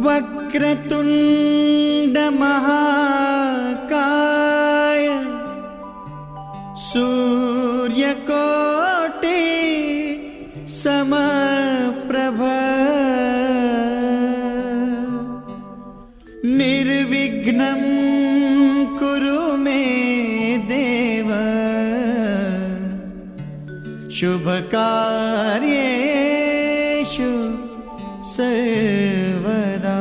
वक्रतुंड महाकाय सूर्यकोटि समप्रभ निर्विघ्नं कुरु मे देव शुभकार्येषु सर्वदा।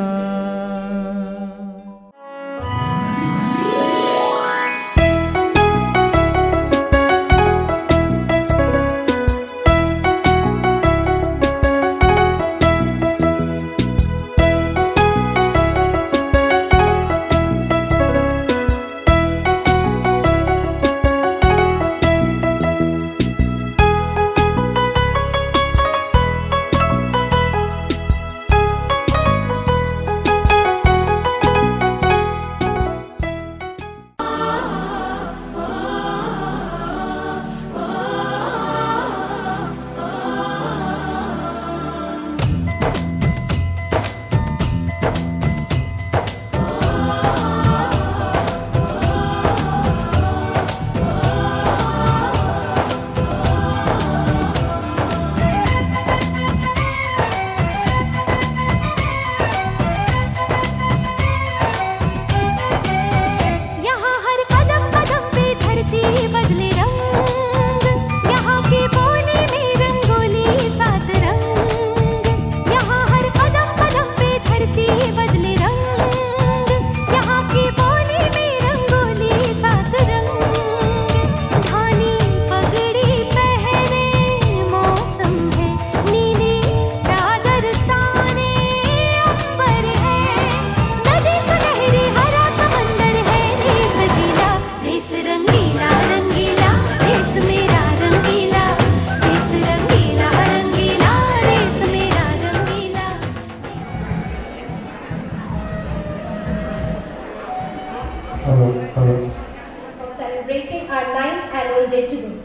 Celebrating our 9th annual day today.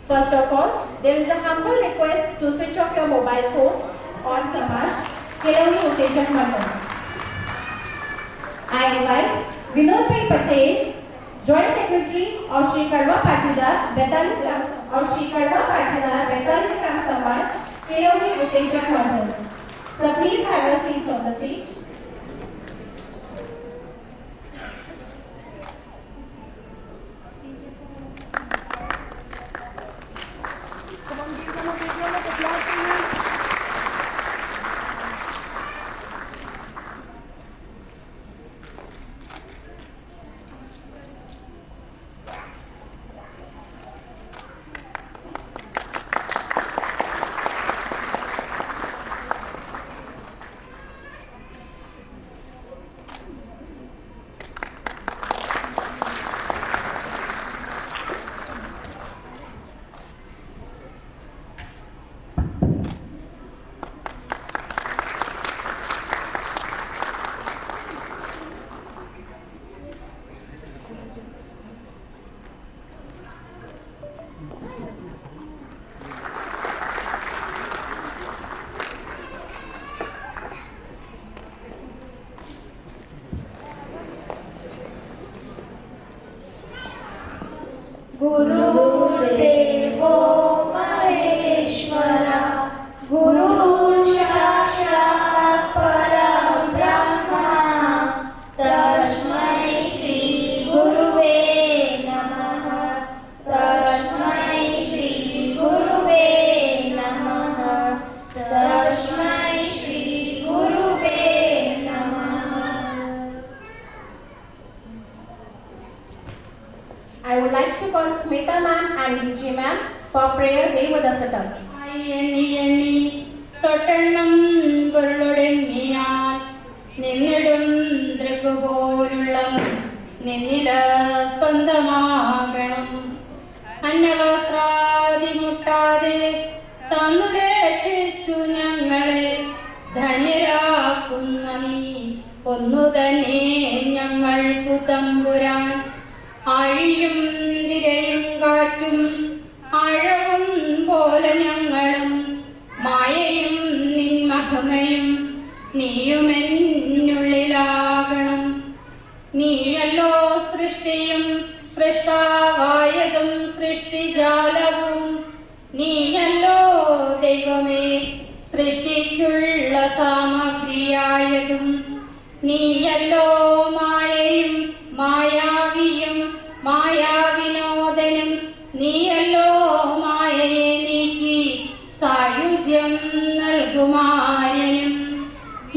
First of all, there is a humble request to switch off your mobile phones on Samaj Keloni Utejak Mandal. I invite Vinod Bhai Patel, Joint Secretary of Shri Kadwa Patidar 42 Samaj Keloni Utejak Mandal. So please have your seats on the stage. गुरुर्देवो महेश्वरा गुरुः साक्षात् परब्रह्म तस्मै श्री गुरुवे नमः तस्मै श्री गुरुवे नमः तस्मै श्री गुरुवे नमः। I would like to call Smita ma'am and DJ ma'am for prayer Devadasatam. എണ്ണി എണ്ണി തൊട്ടെണ്ണം പൊരുളൊടുങ്ങിയാൽ നിന്നിടും ദൃക്കുപോലുള്ള നിന്നില സ്പന്ദമാകണം. അന്നവസ്ത്രാദി മുട്ടാതെ തന്നു രക്ഷിച്ചു ഞങ്ങളെ ധന്യരാക്കുന്ന നീ ഒന്നു തന്നെ ഞങ്ങൾക്കു തമ്പുരാൻ. ആഴിയും തിരയും കാറ്റും ആഴവും പോലെ ഞങ്ങളും മായയും നിൻ മഹിമയും നീയുമെൻ സാമഗ്രിയായതും നീയല്ലോ മായയും മായാവിയും മായാവിനോദനും നീയല്ലോ മായയെ നീക്കി സായുജ്യം നൽകുമാരനും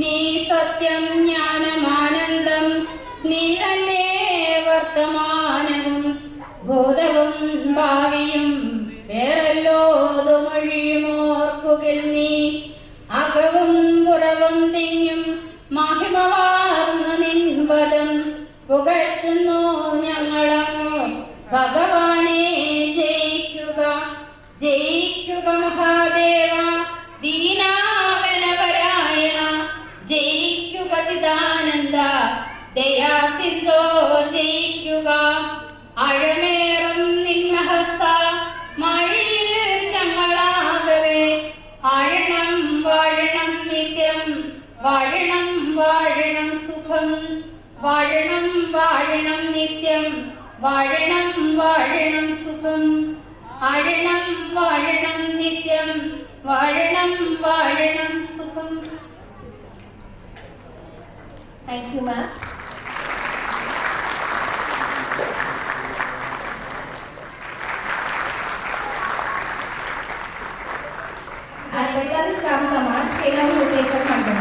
നീ സത്യം ജ്ഞാനമാനന്ദം നീ തന്നെ വർത്തമാനവും ഭൂതവും ഭാവിയും വേറെല്ലോതുമൊഴിയുമോർക്കുകിൽ നീ അകവും പുറവും തിങ്ങും മഹിമവാർന്ന നിൻപദം പുകഴ്ത്തുന്നു ഞങ്ങളങ്ങ് ഭഗവാനെ ജയിക്കുക ജയിക്കുക മഹാദേവ ദീനാവനപരായണ ജയിക്കുക ചിദാനന്ദ ദയാസിന്ധോ ജയിക്കുക അഴമേറും നിന്മഹസ്ത മഴയിൽ ഞങ്ങളാകവേ ആഴണം വാഴണം നിത്യം വാഴണം വാഴണം സുഖം വാഴണം വാഴണം നിത്യം വാഴണം വാഴണം സുഖം ആഴണം വാഴണം നിത്യം വാഴണം വാഴണം സുഖം. Thank you, ma'am. And with us comes Samaj, Taylor who takes us under.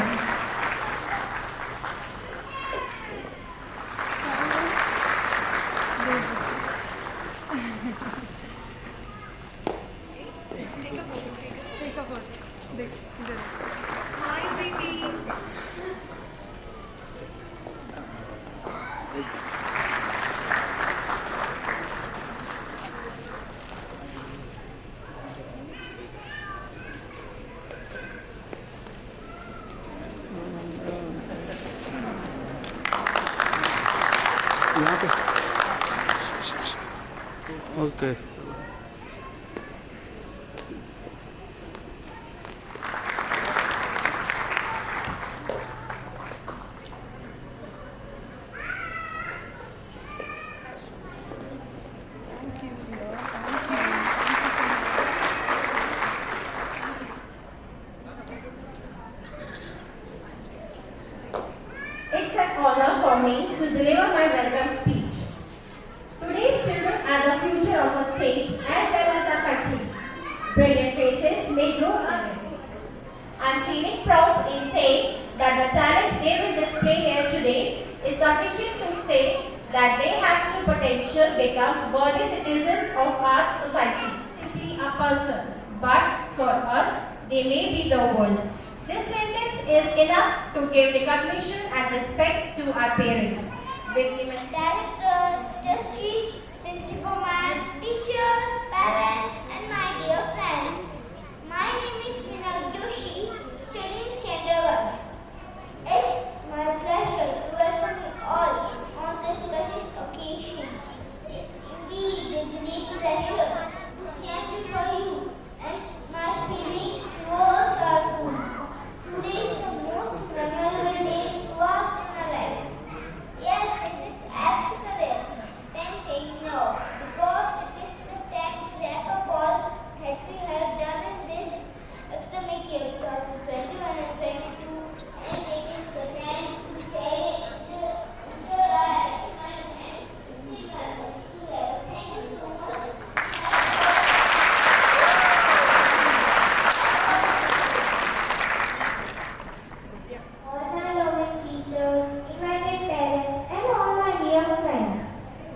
Okay. It's an honor for me to deliver my welcome speech. Today's children are the future of our state as well as our country. Brilliant faces may grow again. I'm feeling proud in saying that the talent they will display here today is sufficient to say that they have the potential to become worthy citizens of our society. Simply a person, but for us, they may be the world. This sentence is enough to give recognition and respect to our parents. With immense Director, trustees, principal man, teachers, parents, and my dear friends. My name is Pinal Joshi, studying Standard 1. It's my pleasure to welcome you all on this special occasion. It's indeed a great pleasure to stand before you and my feelings towards our school. Today is the most memorable day to us in our lives. Yes, it is absolutely 10 saying no, because it is the 10th wrap-up all that we have done in this academic year 2021 and 22, and it is the 10th to say interaction and thank you so much. All my loving teachers, invited parents, and all my dear friends.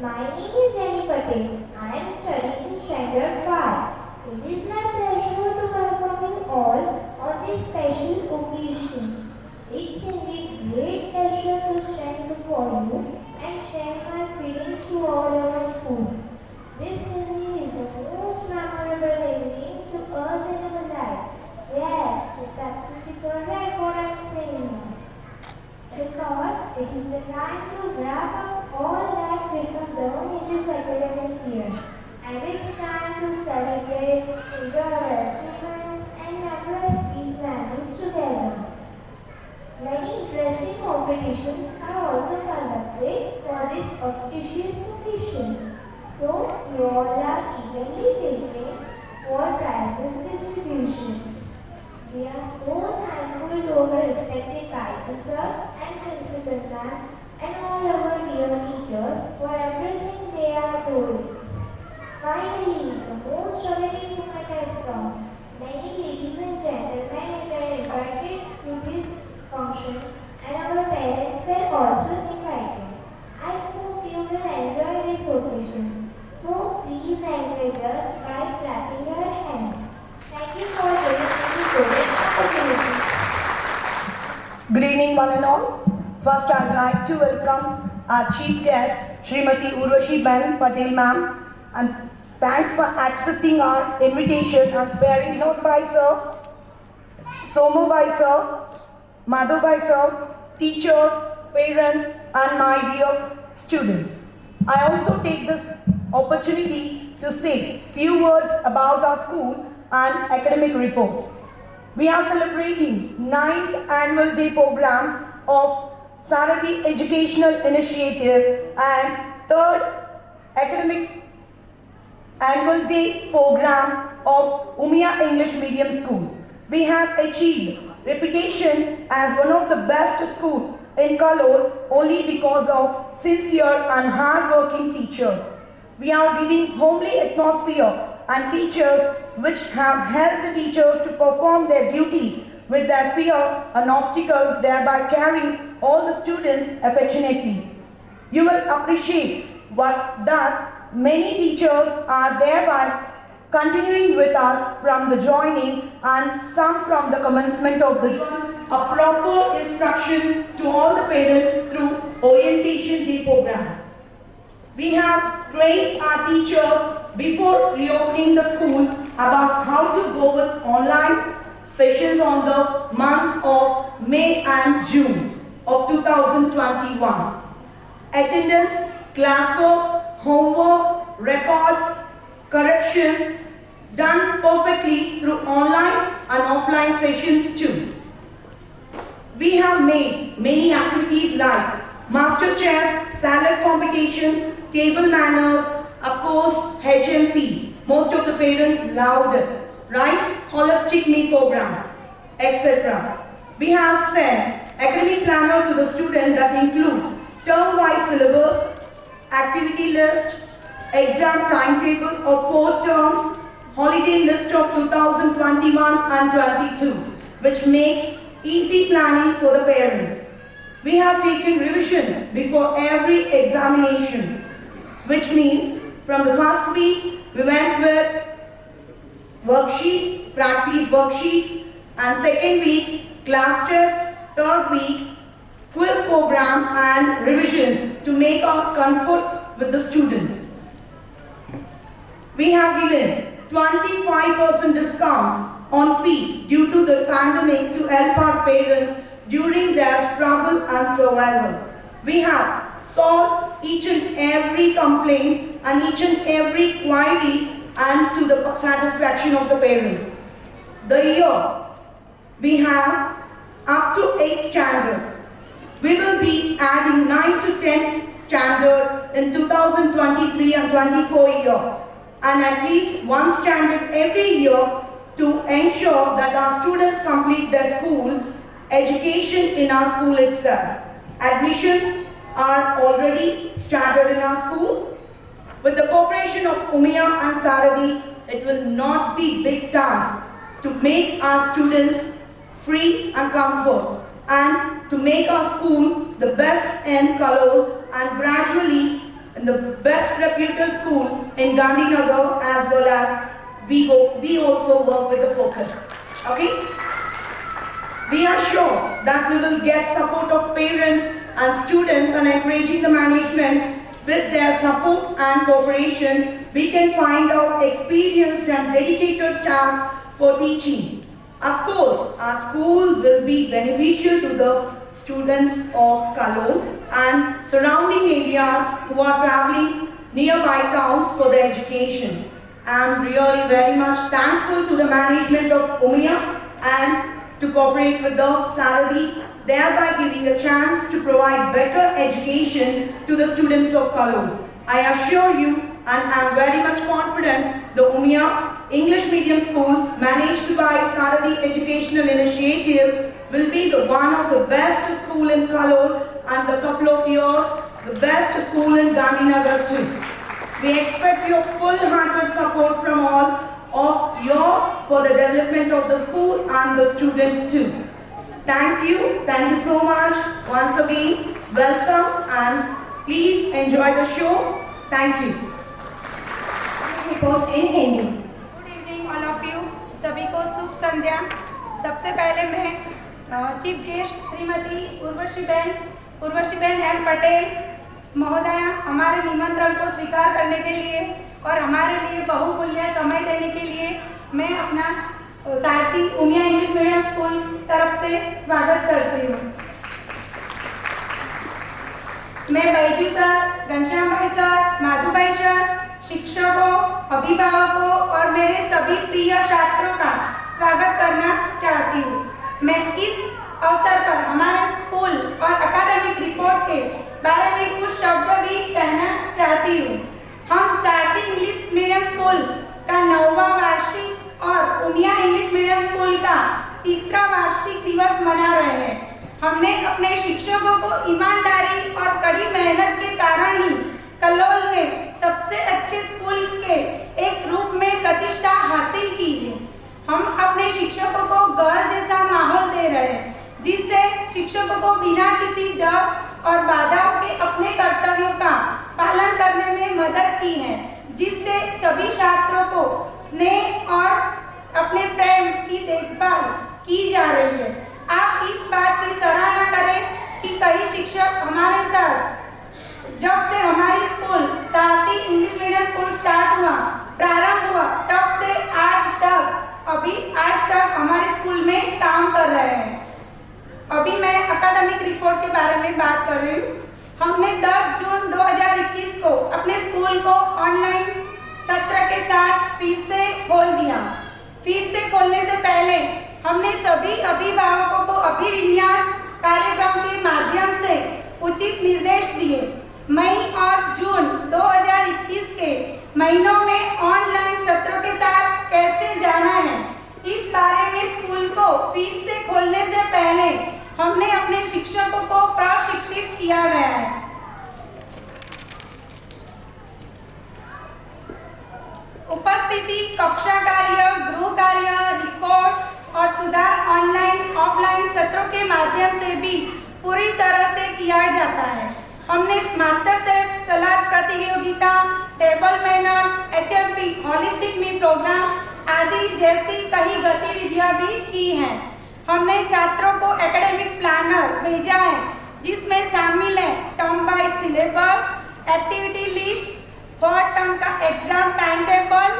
My name is Jenny Patel. I am studying in Standard 5. It is my pleasure to welcome you all on this special occasion. It's indeed great pleasure to stand before you and share my feelings to all our school. This indeed is the most memorable evening to us in our life. Yes, it's absolutely correct what I'm saying now. Because it is the time to wrap up all that we have done in this academic year. And it's time to celebrate, enjoy our achievements, and memorize these values together. Many interesting competitions are also conducted for this auspicious occasion. So, you all are eagerly waiting for prizes distribution. We are so thankful to our respected Kaiser sir and Principal ma'am and all our dear teachers for everything they are doing. Finally, the most dramatic moment has come. Many ladies and gentlemen were invited to this function and our parents were also invited. I hope you will enjoy this occasion. So please encourage us by clapping your hands. Thank you for giving me this golden opportunity. Good evening, one and all. First, I'd like to welcome our chief guest, Srimati Urvashi Ben Patel ma'am, and thanks for accepting our invitation and sparing Vinod Bhai sir, Somu Bhai sir, Madhu Bhai sir, teachers, parents, and my dear students. I also take this opportunity to say few words about our school and academic report. We are celebrating 9th annual day program of Sarati Educational Initiative and 3rd academic annual day program of Umia English Medium School. We have achieved reputation as one of the best schools in Kalol only because of sincere and hard-working teachers. We are giving homely atmosphere and teachers which have helped the teachers to perform their duties with their fear and obstacles, thereby carrying all the students affectionately. You will appreciate that many teachers are thereby continuing with us from the joining and some from the commencement of the a proper instruction to all the parents through orientation day program. We have trained our teachers before reopening the school about how to go with online sessions on the month of May and June of 2021. Attendance, classwork, homework, records, corrections done perfectly through online and offline sessions too. We have made many activities like Master Chef, salad competition, table manners, of course HMP. Most of the parents loved it, right? Holistic meal program, etc. We have sent academic planner to the student that includes term-wise syllabus, activity list, exam timetable of 4 terms, holiday list of 2021 and 22, which makes easy planning for the parents. We have taken revision before every examination, which means from the first week we went with worksheets, practice worksheets, and second week class test, third week quiz program and revision to make our comfort with the student. We have given 25% discount on fee due to the pandemic to help our parents during their struggle and survival. We have solved each and every complaint and each and every query and to the satisfaction of the parents. The year we have up to 8th standard. We will be adding 9th to 10th standard in 2023 and 24 year, and at least one standard every year to ensure that our students complete their school education in our school itself. Admissions are already started in our school. With the cooperation of Umia and Saradi, it will not be big task to make our students free and comfort and to make our school the best in Kalol and gradually in the best reputed school in Gandhinagar, as well as we also work with the focus. Okay? We are sure that we will get support of parents and students and encouraging the management. With their support and cooperation, we can find out experienced and dedicated staff for teaching. Of course, our school will be beneficial to the students of Kalol and surrounding areas who are traveling nearby towns for their education. I am really very much thankful to the management of Umia and to cooperate with the Saradi, thereby giving a chance to provide better education to the students of Kalol. I assure you, and I am very much confident, the Umia English medium school managed by Saradi Educational Initiative will be the one of the best school in Kalol and the couple of years the best school in Gandhinagar too. We expect your full-hearted support from all of you for the development of the school and the student too. Thank you so much once again. Welcome and please enjoy the show. Thank you. Report in Hindi. Good evening all of you, सभी को शुभ संध्या। सबसे पहले मैं chief guest Shrimati Urvashi बहन N Patel महोदया हमारे निमंत्रण को स्वीकार करने के लिए और हमारे लिए बहुमूल्य समय देने के लिए मैं अपना सारथी उमिया इंग्लिश मीडियम स्कूल तरफ से स्वागत करती हूँ। मैं बैजू सर, घनश्याम भाई सर, माधु भाई सर, शिक्षकों, अभिभावकों और मेरे सभी प्रिय छात्रों का स्वागत करना चाहती हूँ। मैं इस अवसर पर हमारे स्कूल और अकादमिक रिपोर्ट के बारे में कुछ शब्द भी कहना चाहती हूँ। हम सारथी इंग्लिश मीडियम स्कूल का 9वां वार्षिक और उमिया इंग्लिश मीडियम स्कूल का 3रा वार्षिक दिवस मना रहे हैं। हमने अपने शिक्षकों को ईमानदारी और कड़ी मेहनत के कारण ही कलोल में सबसे अच्छे स्कूल के एक रूप में प्रतिष्ठा हासिल की है। हम अपने शिक्षकों को घर जैसा माहौल दे रहे हैं, जिससे शिक्षकों को बिना किसी डर और बाधाओं के अपने कर्तव्यों का पालन करने में मदद की है, जिससे सभी छात्रों को स्नेह और अपने प्रेम की देखभाल की जा रही है। आप इस बात की सराहना करें कि कई शिक्षक हमारे साथ जब से हमारी स्कूल सारथी इंग्लिश मीडियम स्कूल प्रारंभ हुआ तब से आज तक हमारे स्कूल में काम कर रहे हैं। अभी मैं अकादमिक रिपोर्ट के बारे में बात कर रही हूँ। हमने 10 जून 2021 को अपने स्कूल को ऑनलाइन सत्र के साथ फिर से खोल दिया। फिर से खोलने से पहले हमने सभी अभिभावकों को अभिविन्यास कार्यक्रम के माध्यम से उचित निर्देश दिए। मई और जून 2021 के महीनों में ऑनलाइन सत्रों के साथ कैसे जाना है, इस बारे में स्कूल को फिर से खोलने से पहले हमने अपने शिक्षकों को प्रशिक्षित किया गया है। उपस्थिति, कक्षा कार्य, गृह कार्य, रिकॉर्ड और सुधार ऑनलाइन ऑफलाइन सत्रों के माध्यम से भी पूरी तरह से किया जाता है। हमने मास्टर शेफ, सलाद प्रतियोगिता, टेबल मैनर्स, HMP, होलिस्टिक मील प्रोग्राम आदि जैसी कई गतिविधियां भी की हैं। हमने छात्रों को एकेडमिक प्लानर भेजा है, जिसमें शामिल है term wise syllabus, activity list, 4 term का एग्जाम टाइम टेबल,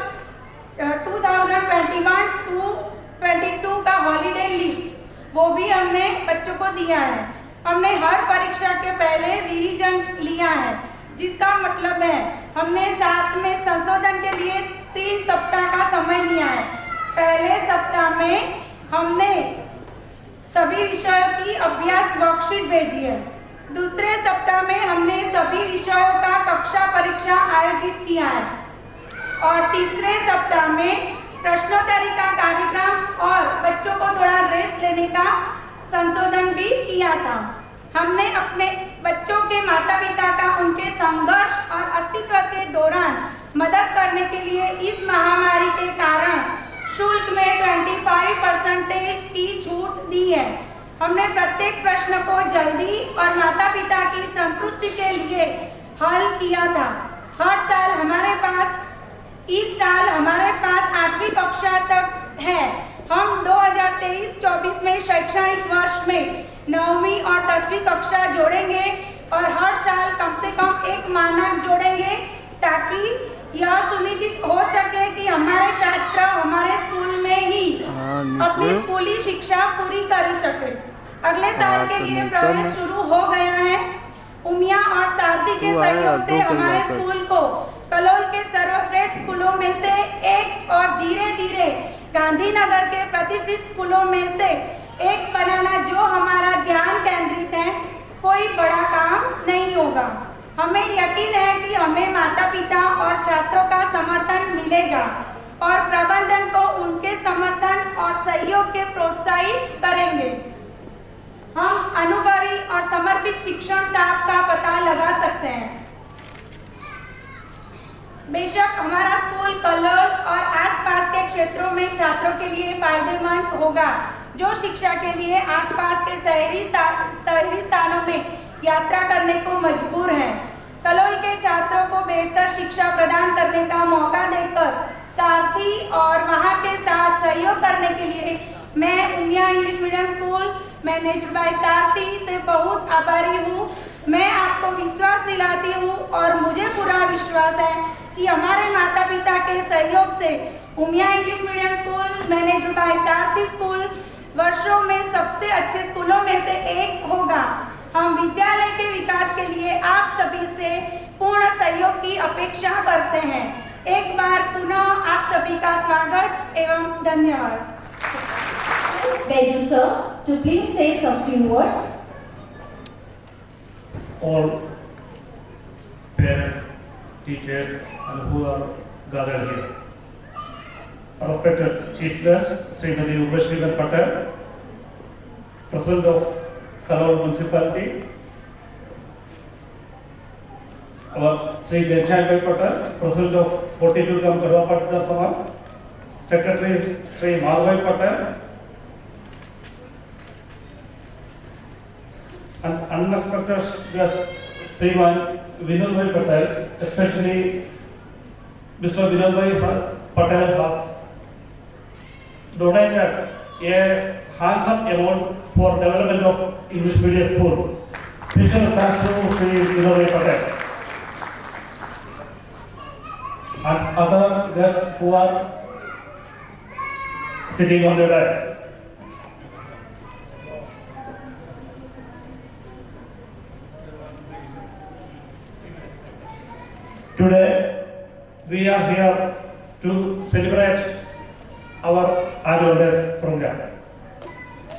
2021-22 का हॉलीडे लिस्ट, वो भी हमने बच्चों को दिया है। हमने हर परीक्षा के पहले रिवीजन लिया है, जिसका मतलब है हमने साथ में संशोधन के लिए 3 सप्ताह का समय लिया है। पहले सप्ताह में हमने सभी विषयों की अभ्यास वर्कशीट भेजी है। दूसरे सप्ताह में हमने सभी विषयों का कक्षा परीक्षा आयोजित किया है और तीसरे सप्ताह में प्रश्नोत्तरी का कार्यक्रम और बच्चों को थोड़ा रेस्ट लेने का संशोधन भी किया था। हमने अपने बच्चों के माता पिता का उनके संघर्ष और अस्तित्व के दौरान मदद करने के लिए इस महामारी के कारण शुल्क में 25% की छूट दी है। हमने प्रत्येक प्रश्न को जल्दी और माता पिता की संतुष्टि के लिए हल किया था। हर साल इस साल हमारे पास 8वीं कक्षा तक है। हम 2023-24 में शैक्षणिक वर्ष में 9वीं और 10वीं कक्षा जोड़ेंगे और हर साल कम से कम एक मानक जोड़ेंगे, ताकि यह सुनिश्चित हो सके कि हमारे छात्र हमारे स्कूल में ही अपनी स्कूली शिक्षा पूरी कर सके। अगले साल के लिए प्रवेश शुरू हो गया है। उमिया और सारथी के सहयोग से हमारे स्कूल को कलोल के सर्वश्रेष्ठ स्कूलों में से एक और धीरे धीरे गांधीनगर के प्रतिष्ठित स्कूलों में से एक बनाना जो हमारा ध्यान केंद्रित है, कोई बड़ा काम नहीं होगा। हमें यकीन है कि हमें माता पिता और छात्रों का समर्थन मिलेगा। और प्रबंधन को उनके समर्थन और सहयोग के प्रोत्साहित करेंगे। हम अनुभवी और समर्पित शिक्षण स्टाफ का पता लगा सकते हैं। बेशक हमारा स्कूल कलोल और आसपास के क्षेत्रों में छात्रों के लिए फायदेमंद होगा जो शिक्षा के लिए आसपास के शहरी स्थानों में यात्रा करने को मजबूर हैं। कलोल के छात्रों को बेहतर शिक्षा प्रदान करने का मौका देकर सारथी और वहां के साथ सहयोग करने के लिए मैं Umiya English medium school managed by सारथी से बहुत आभारी हूँ। मैं आपको विश्वास दिलाती हूँ और मुझे पूरा विश्वास है कि हमारे माता पिता के सहयोग से Umiya English medium school managed by Sarathi school वर्षों में सबसे अच्छे स्कूलों में से एक होगा। हम विद्यालय के विकास के लिए आप सभी से पूर्ण सहयोग की अपेक्षा करते हैं। एक बार पुनः आप सभी का स्वागत एवं धन्यवाद। Beju sir, to please say some few words. All parents, teachers, and who are gathered here. Respected Chief Guest, Srimati Urvashi Patel, President of Kalool Municipality, our Sri Ghanshyam Patel, President of 42 Kadwa Patidar Samaj, Secretary Sri Madhubhai Patel, and unexpected guest Sriman Vinodbhai Patel, especially Mr. Vinodbhai Patel has donated a handsome amount for development of English medium school. Special thanks to Sri Vinodbhai Patel and other guests who are sitting on the dais. Today, we are here to celebrate our annual day program.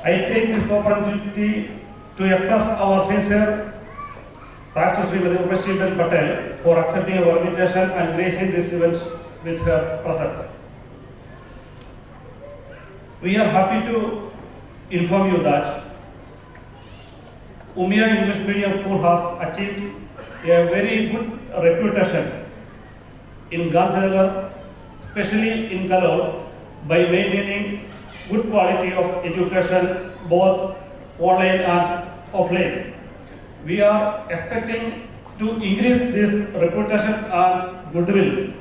I take this opportunity to express our sincere thanks to Srimati Urvashi Patel for accepting our invitation and gracing this event with her presence. We are happy to inform you that Umiya English Medium School has achieved a very good reputation in Gandhinagar, especially in Kalool, by maintaining good quality of education both online and offline. We are expecting to increase this reputation and goodwill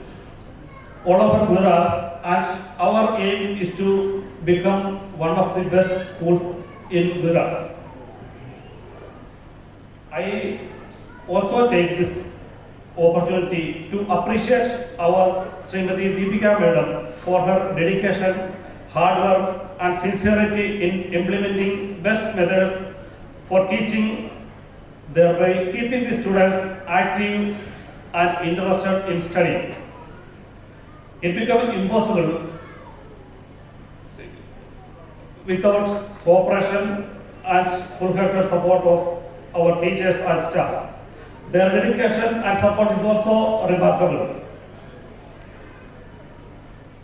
all over Gujarat, and our aim is to become one of the best schools in Gujarat. I also take this opportunity to appreciate our Srimati Deepika Madam for her dedication, hard work and sincerity in implementing best methods for teaching, thereby keeping the students active and interested in studying. It becomes impossible without cooperation and full-hearted support of our teachers and staff. Their dedication and support is also remarkable.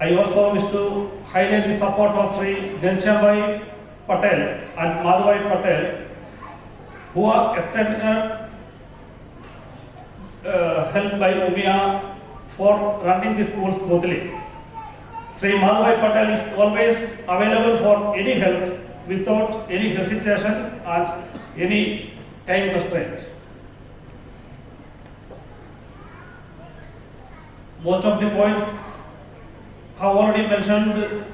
I also wish to highlight the support of Sri Ghanshyam Patel and Madhubhai Patel, who are extended help by Umiya for running the school smoothly. Sri Madhubhai Patel is always available for any help without any hesitation and any time constraints. Most of the points have already mentioned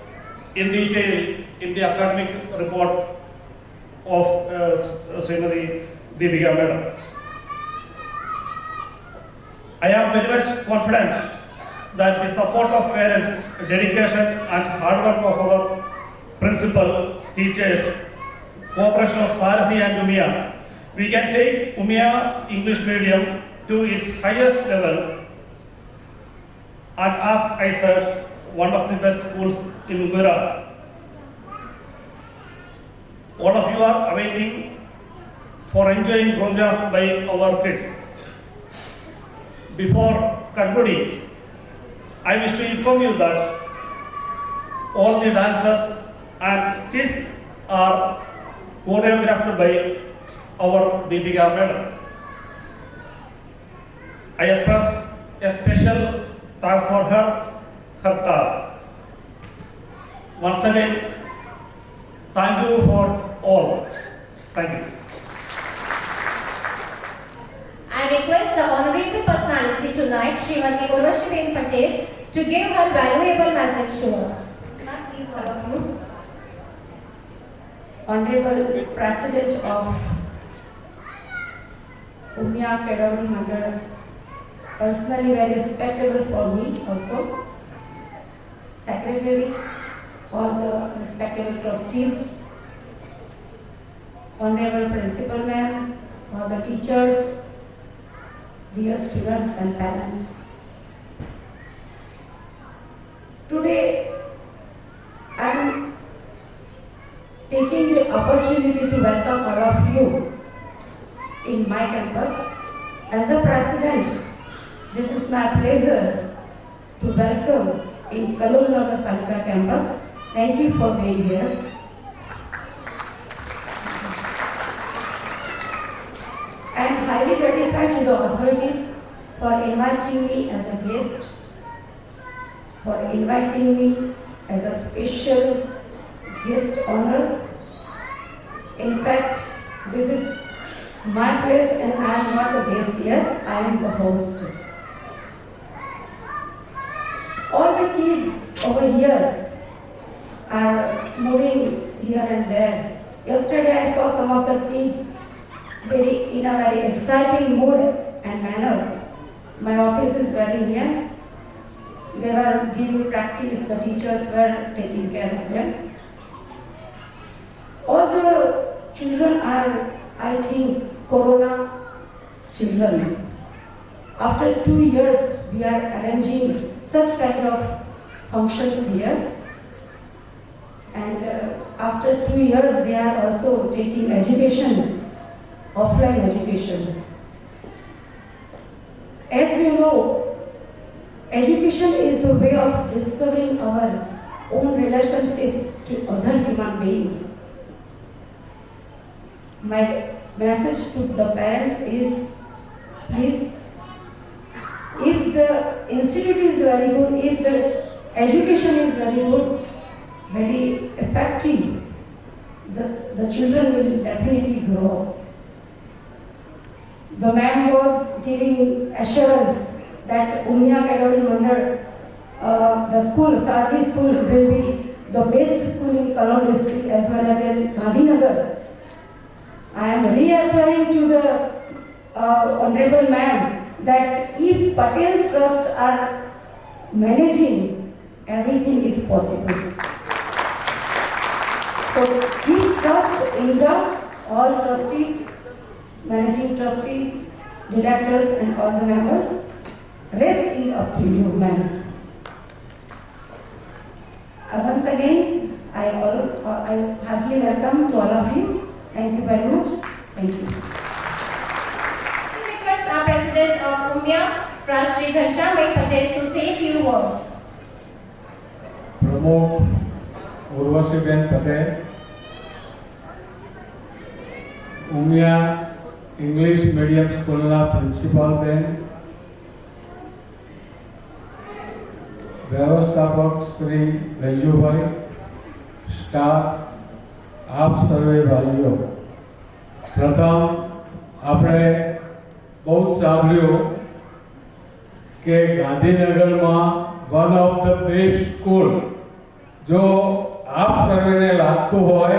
in detail in the academic report of Srimati Deepika Madam. I am very much confident that the support of parents, dedication and hard work of our principal, teachers, cooperation of Sarathi and Umiya, we can take Umiya English Medium to its highest level, and as I said, one of the best schools in Gujarat. All of you are awaiting for enjoying programs by our kids. Before concluding, I wish to inform you that all the dances and skits are choreographed by our Deepika madam. I express a special thanks for her task. Once again, thank you for all. Thank you. I request the honorable personality tonight, Srimati Urvashi Patel, to give her valuable message to us. Please, all of you. Honorable President of Umya Kedawani Mandal, personally very respectable for me also. Secretary, all the respectable trustees, Honorable Principal Ma'am, all the teachers, dear students and parents. Today, I am taking the opportunity to welcome all of you in my campus. As a president, this is my pleasure to welcome in Kalol Nagar Palika campus. Thank you for being here. I am highly gratified to the authorities for inviting me as a guest, for inviting me as a special guest honor. In fact, this is my place and I am not the guest here, I am the host. All the kids over here are moving here and there. Yesterday I saw some of the kids in a very exciting mood and manner. My office is very near. They were giving practice, the teachers were taking care of them. All the children are, I think, Corona children. After 2 years, we are arranging such kind of functions here. And after 2 years, they are also taking education, offline education. As you know, education is the way of discovering our own relationship to other human beings. My message to the parents is, please, if the institute is very good, if the education is very good, very effective, the children will definitely grow. The ma'am was giving assurance that Umya Kedawani Mandal, the school, Sardi school will be the best school in Kalol district as well as in Gandhinagar. I am reassuring to the Honorable Ma'am that if Patel Trust are managing, everything is possible. So keep trust in all trustees, managing trustees, directors and all the members. Rest is up to you, ma'am. Once again, I heartily welcome to all of you. Thank you very much. Thank you. We request our President of Umya, Shri Ghanshyam Patel, to say a few words. प्रमुख Urvashiben Patel, Umiya English medium स्कूलना principal बेन, व्यवस्थापक Shri रज्जुभाई, staff, आप सर्वे भाईओ, प्रथम आपणे बहुत सांभळ्युं के गांधीनगर में one of the best school जो आप सर्वे ने लागतुं होय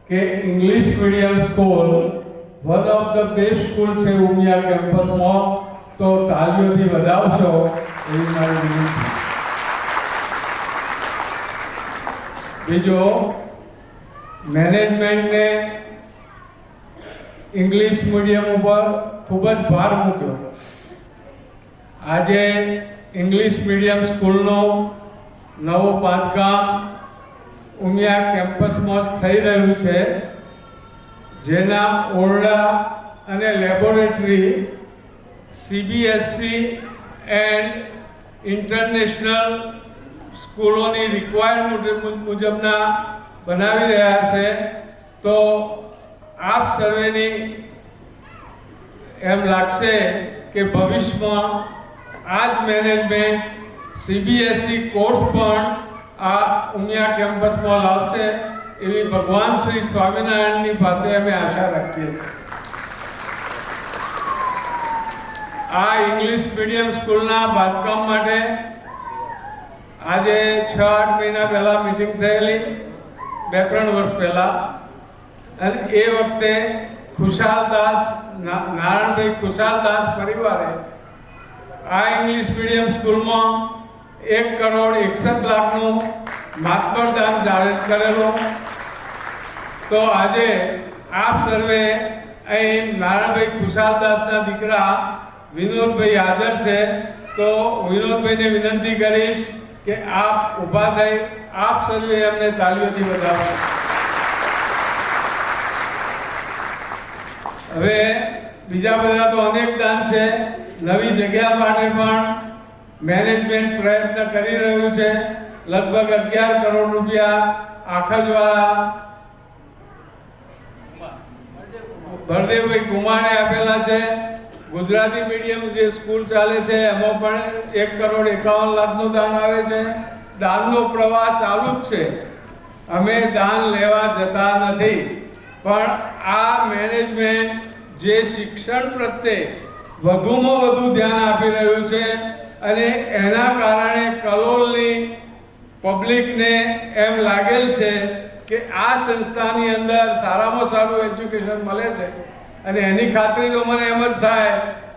के English medium school one of the best school छे उमिया केम्पस में, तो तालीओथी वधावशो एवी मारी विनंती। बीजो मैनेजमेंट ने इंग्लिश मीडियम पर खूब ज भार मूक्यो। आजे इंग्लिश मीडियम स्कूलनो नवो बांधकाम उमिया केम्पस में थई रह्युं छे, जेना ओरडा अने लेबोरेटरी सीबीएसई एंड इंटरनेशनल સ્કૂલોની રિક્વાયર્ડ મુજબના બનાવી રહ્યા છે, તો આપ સર્વેની એમ લાગશે કે ભવિષ્યમાં આ જ મેનેજમેન્ટ CBSE કોર્સ પણ આ ઉમિયા કેમ્પસમાં લાવશે એવી ભગવાન શ્રી સ્વામિનારાયણની પાસે અમે આશા રાખીએ. આ ઇંગ્લિશ મીડિયમ સ્કૂલના બાંધકામ માટે આજે 6-8 મહિના પહેલાં મિટિંગ થયેલી, 2-3 વર્ષ પહેલાં, અને એ વખતે નારાયણભાઈ ખુશાલદાસ પરિવારે આ ઇંગ્લિશ મીડિયમ સ્કૂલમાં 1,61,00,000નું માતબર દાન જાહેર કરેલું. તો આજે આપ સર્વે અહીં નારાયણભાઈ ખુશાલદાસના દીકરા વિનોદભાઈ હાજર છે, તો વિનોદભાઈને વિનંતી કરીશ કે આપ ઊભા થઈ આપ સર્વે એમને તાલીઓથી વધાવો. હવે બીજા બધા તો અનેક દાન છે. નવી જગ્યા માટે પણ મેનેજમેન્ટ પ્રયત્ન કરી રહ્યું છે. લગભગ 11 કરોડ રૂપિયા આખજવાળા ભરદેવભાઈ કુમારે આપેલા છે. ગુજરાતી મીડિયમ જે સ્કૂલ ચાલે છે એમાં પણ 1,51,00,000નું દાન આવે છે. દાનનો પ્રવાહ ચાલુ જ છે, અમે દાન લેવા જતા નથી. પણ આ મેનેજમેન્ટ જે શિક્ષણ પ્રત્યે વધુમાં વધુ ધ્યાન આપી રહ્યું છે અને એના કારણે કલોલની પબ્લિકને એમ લાગેલ છે કે આ સંસ્થાની અંદર સારામાં સારું એજ્યુકેશન મળે છે. અને એની ખાતરી તો મને એમ જ થાય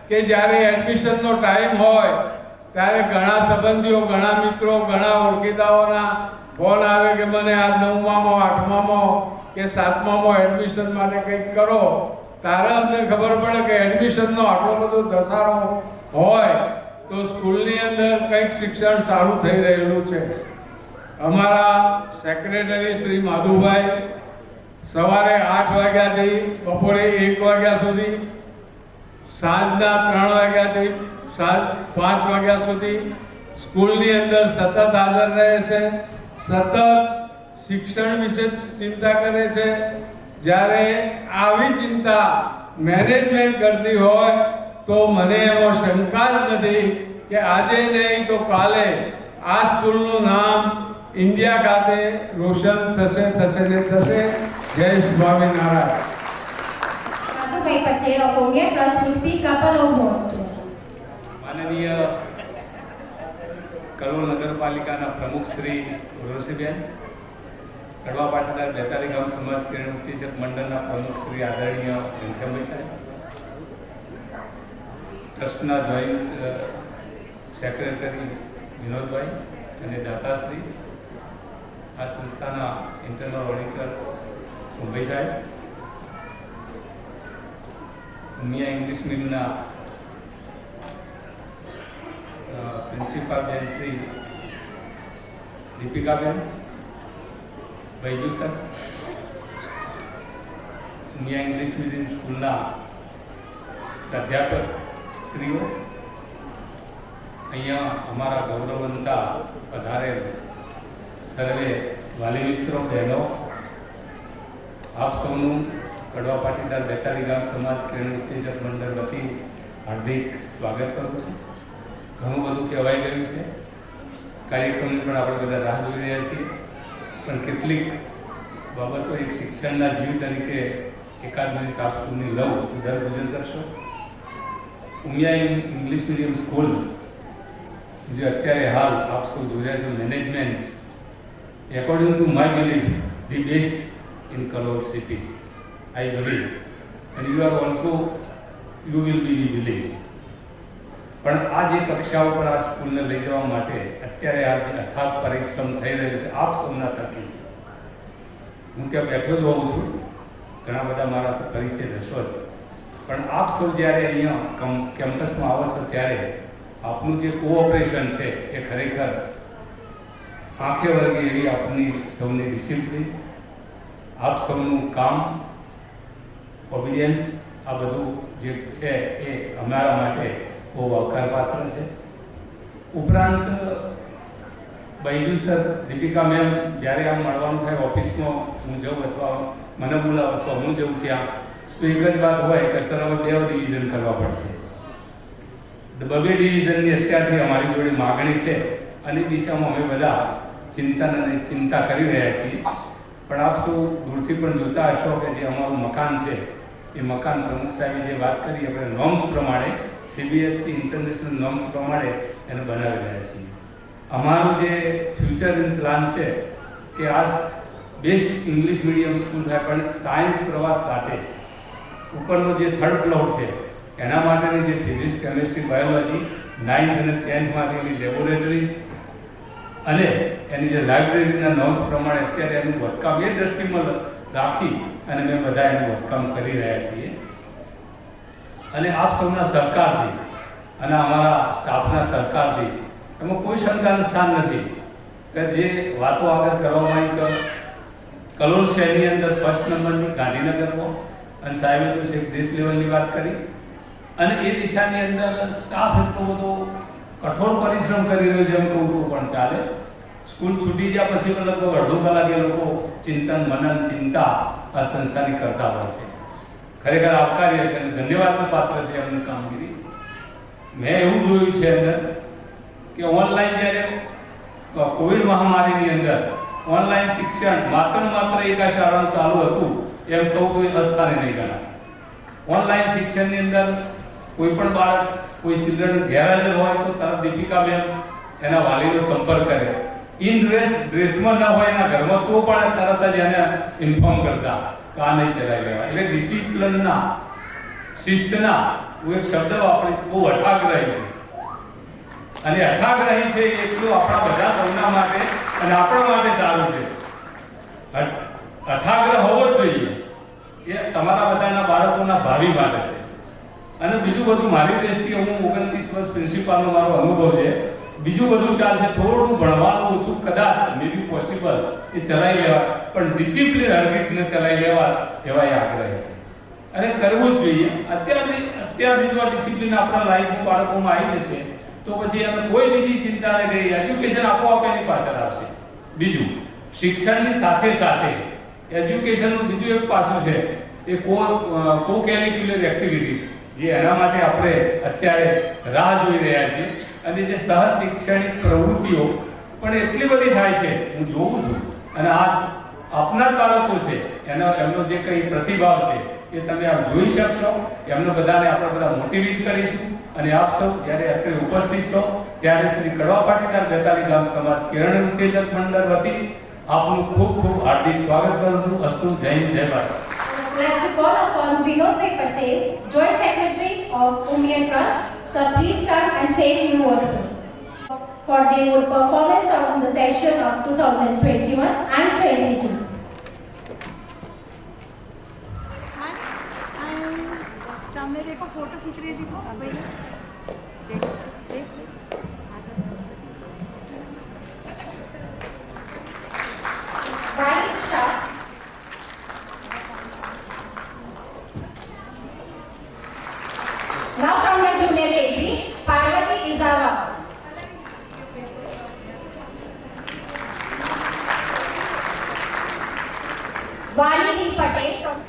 કે જ્યારે એડમિશનનો ટાઈમ હોય ત્યારે ઘણા સંબંધીઓ, ઘણા મિત્રો, ઘણા ઓળખીતાઓના ફોન આવે કે મને આ 9મામાં, 8મામાં કે 7મામાં એડમિશન માટે કંઈક કરો. ત્યારે અમને ખબર પડે કે એડમિશનનો આટલો બધો ધસારો હોય તો સ્કૂલની અંદર કંઈક શિક્ષણ સારું થઈ રહેલું છે. અમારા સેક્રેટરી શ્રી માધુભાઈ સવારે 8 વાગ્યાથી બપોરે 1 વાગ્યા સુધી, સાંજના 3 વાગ્યાથી 5 વાગ્યા સુધી સ્કૂલની અંદર સતત હાજર રહે છે, સતત શિક્ષણ વિશે ચિંતા કરે છે. જ્યારે આવી ચિંતા મેનેજમેન્ટ કરતી હોય તો મને એમાં શંકા જ નથી કે આજે નહીં તો કાલે આ સ્કૂલનું નામ ઇન્ડિયા ખાતે રોશન થશે ને થશે. જય Swaminarayan. Madhubai Patel of Umiya Trust to speak couple of words to us. માનનીય કલોલ નગરપાલિકાના પ્રમુખ શ્રી ઉર્વશીબેન, કડવા પાટીદાર બેતાલી ગામ સમાજ કલ્યાણ ઉત્તેજક મંડળના પ્રમુખ શ્રી આદરણીય ઘનશ્યામભાઈ સાહેબ, ટ્રસ્ટના જોઈન્ટ સેક્રેટરી વિનોદભાઈ અને દાતાશ્રી, આ સંસ્થાના ઇન્ટરનલ ઓડિટર સોમભાઈ સાહેબ, ઉમિયા ઇંગ્લિશ મીડિયમના પ્રિન્સિપાલ બેન Shri દીપિકાબેન, વૈજુ sir, Umiya English medium સ્કૂલના પ્રાધ્યાપક શ્રીઓ, અહીંયા અમારા ગૌરવવંતા પધારેલ સર્વે વાલી મિત્રો, બહેનો, આપ સૌનું કડવા પાટીદાર બેતાલી ગામ સમાજ કલ્યાણ ઉત્તેજક મંડળ વતી હાર્દિક સ્વાગત કરું છું. ઘણું બધું કહેવાઈ ગયું છે, કાર્યક્રમની પણ આપણે બધા રાહ જોઈ રહ્યા છીએ, પણ કેટલીક બાબતો એક શિક્ષણના જીવ તરીકે એકાદ મિનિટ આપ સૌની લઉં તો દર ભોજન કરશો. ઉમિયા ઇંગ્લિશ મીડિયમ સ્કૂલ જે અત્યારે હાલ આપ સૌ જોઈ રહ્યા છો, management according to my belief the best in Kalol city, I believe, and you are also you will be V believe. પણ આ જે કક્ષાઓ પર આ સ્કૂલને લઈ જવા માટે અત્યારે આ જે અથાગ પરિશ્રમ થઈ રહ્યો છે આપ સૌના થકી, હું ત્યાં બેઠો જ હોઉં છું, ઘણા બધા મારા પરિચય હશો જ, પણ આપ સૌ જ્યારે અહીંયા કેમ્પસમાં આવો છો ત્યારે આપનું જે કોઓપરેશન છે એ ખરેખર આંખે વર્ગે એવી આપની સૌની ડિસિપ્લિન, આપ સૌનું કામ, ઓબિડિયન્સ, આ બધું જે છે એ અમારા માટે બહુ આવકારપાત્ર છે. ઉપરાંત બૈજુ સર, દીપિકા મેમ જ્યારે આમ મળવાનું થાય ઓફિસમાં હું જઉં અથવા મને બોલાવો અથવા હું જઉં ત્યાં, તો એક જ વાત હોય કે સર હવે 2 ડિવિઝન કરવા પડશે. 2 ડિવિઝનની અત્યારથી અમારી જોડે માગણી છે અને એ દિશામાં અમે બધા ચિંતા કરી રહ્યા છીએ. પણ આપ સૌ દૂરથી પણ જોતા હશો કે જે અમારું મકાન છે એ મકાન પ્રમુખ સાહેબે જે વાત કરી આપણે નોર્મ્સ પ્રમાણે CBSE ઇન્ટરનેશનલ નોર્મ્સ પ્રમાણે એને બનાવી રહ્યા છીએ. અમારું જે ફ્યુચર પ્લાન છે કે આ બેસ્ટ ઇંગ્લિશ મીડિયમ સ્કૂલ થાય, પણ સાયન્સ પ્રવાસ સાથે ઉપરનો જે 3rd ફ્લોર છે એના માટેની જે ફિઝિક્સ, કેમેસ્ટ્રી, બાયોલોજી 9th અને 10th માટેની લેબોરેટરીઝ અને એની જે લાઇબ્રેરીના નોર્મ્સ પ્રમાણે અત્યારે એનું વધકામ એ દ્રષ્ટિમાં રાખી અને મેં બધા એનું વધકામ કરી રહ્યા છીએ. અને આપ સૌના સહકારથી અને અમારા સ્ટાફના સહકારથી એમાં કોઈ શંકાનું સ્થાન નથી કે જે વાતો આગળ કરવામાં આવી કલોલ શહેરની અંદર 1st નંબરની ગાંધીનગરમાં, અને સાહેબે તો છે દેશ લેવલની વાત કરી, અને એ દિશાની અંદર સ્ટાફ એટલો બધો કઠોર પરિશ્રમ કરી રહ્યો છે એમ કહું તો પણ ચાલે. સ્કૂલ છૂટી ગયા પછી પણ લગભગ અડધો કલાક એ લોકો ચિંતન, મનન, ચિંતા આ સંસ્થાની કરતા હોય છે. ખરેખર આવકાર્ય છે અને ધન્યવાદનું પાત્ર છે એમની કામગીરી. મેં એવું જોયું છે અંદર કે ઓનલાઈન જ્યારે કોવિડ મહામારીની અંદર ઓનલાઈન શિક્ષણ માત્ર એક આ શાળાનું ચાલુ હતું એમ કહું તો એ અસ્થાને નહીં ગણાય. ઓનલાઈન શિક્ષણની અંદર કોઈ પણ બાળક કોઈ ચિલ્ડ્રન ગેરહાજર હોય તો તરત દીપિકા મેમ એના વાલીનો સંપર્ક કરે. ઇન ડ્રેસમાં ન હોય એના ઘરમાં તો પણ તરત જ એને ઇન્ફોર્મ કરતા કે આ નહીં ચલાવી લેવા. એટલે ડિસિપ્લિનના, શિસ્તના હું એક શબ્દ વાપરીશ, બહુ અઠાગ્રહી છે. અને અઠાગ્રહી છે એટલું આપણા બધા સૌના માટે અને આપણા માટે સારું છે. અઠાગ્રહ હોવો જ જોઈએ. એ તમારા બધાના બાળકોના ભાવિ માટે છે. અને બીજું બધું મારી દ્રષ્ટિએ હું 29 વર્ષ પ્રિન્સિપાલનો મારો અનુભવ છે. બીજું બધું ચાલશે, થોડું ભણવાનું ઓછું કદાચ મે બી પોસિબલ એ ચલાવી લેવા, પણ ડિસિપ્લિન હરગીઝને ચલાવી લેવા એવા એ આગ્રહ છે અને કરવું જ જોઈએ. અત્યારથી જો ડિસિપ્લિન આપણા લાઈફમાં બાળકોમાં આવી જશે તો પછી એને કોઈ બીજી ચિંતા નહીં રહી. એજ્યુકેશન આપોઆપ એની પાછળ આવશે. બીજું, શિક્ષણની સાથે સાથે એજ્યુકેશનનું બીજું એક પાસું છે એ કો કેરિક્યુલર એક્ટિવિટીઝ, જે એના માટે આપણે અત્યારે રાહ જોઈ રહ્યા છીએ. અને જે સહ શૈક્ષણિક પ્રવૃત્તિઓ પણ એટલી બધી થાય છે, હું જોઉં છું. અને આ આપનાર બાળકો છે એમનો જે કંઈ પ્રતિભાવ છે એ તમે આપ જોઈ શકશો. એમને બધાને આપણે બધા મોટિવેટ કરીશું. અને આપ સૌ જ્યારે અત્યારે ઉપસ્થિત છો ત્યારે શ્રી કડવા પાટીદાર બેતાલી ગામ સમાજ કેળવણી ઉત્તેજક મંડળ વતી આપનું ખૂબ ખૂબ હાર્દિક સ્વાગત કરું છું. અસ્તુ. જય હિન્દ, જય Bharat. I'd like to call upon Vinodbhai Patel, Joint Secretary of Umian Trust. Sir, please come and say a few words for their good performance on the session of 2021 and 22. सामने देखो, फोटो खींच रही देखो भैया. Vahid Shah. Now from the junior KG, Parvati Izawa. Vani D. Patel from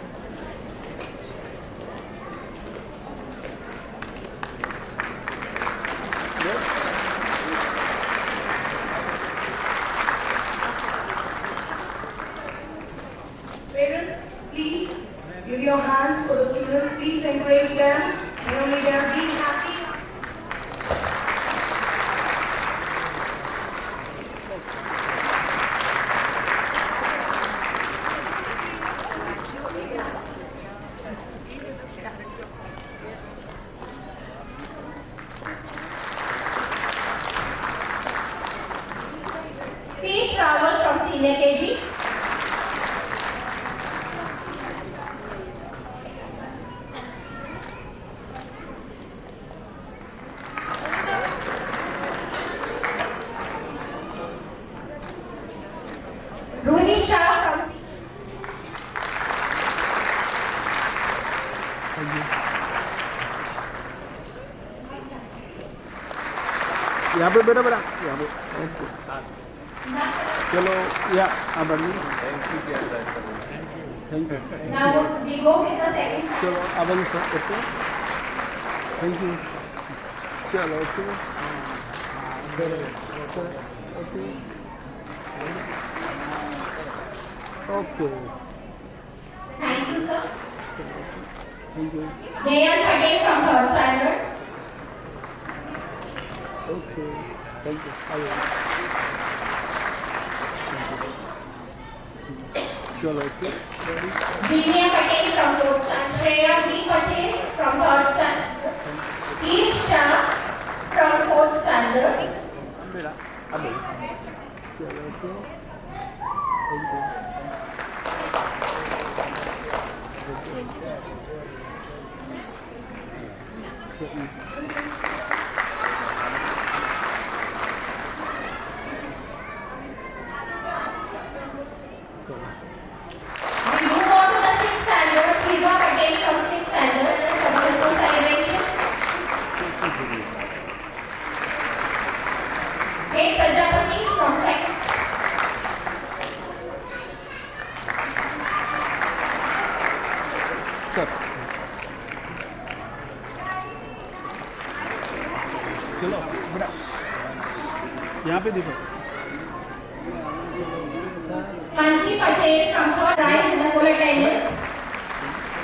Parents, please give your hands for the students. Please encourage them. And only they are being happy. T. Travel from senior KG. Ruhi Shah from यहाँ पे बेटा बेटा यहाँ पे okay चलो या बढ़िए thank you Now we go with the second standard. चलो अब ओके थैंक यू चलो okay okay okay Thank you, sir. Thank you Nayan Patel from third standard. Okay thank you आइए चलो okay Dinya Patel from fourth standard. Shreya B. Patel from third standard. Keith Shah from fourth standard. मेरा अब चलो okay thank you We move on to the sixth standard. Hiba Patel from sixth standard. Successful celebration. Kate Prajapati from second. Sir चलो बड़ा यहाँ पे देखो Mansi Patel from third prize in the full attendance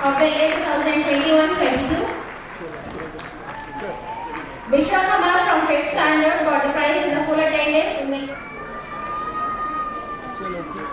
of the year 2021-22. Vishwakumar from fifth standard got the prize in the full attendance in the चलो okay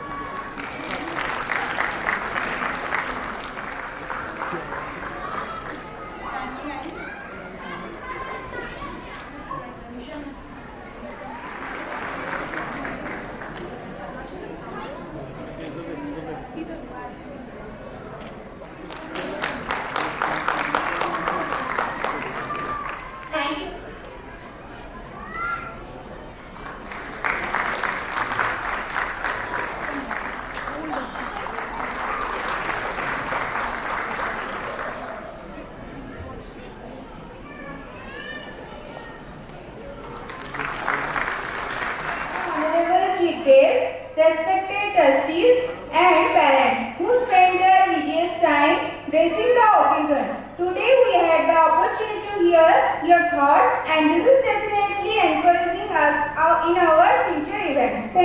thank you. Honorable Chief Guest, respected trustees and parents who spent their precious time gracing the occasion. Today we had the opportunity to hear your thoughts and this is definitely encouraging us in our future events. Thank you.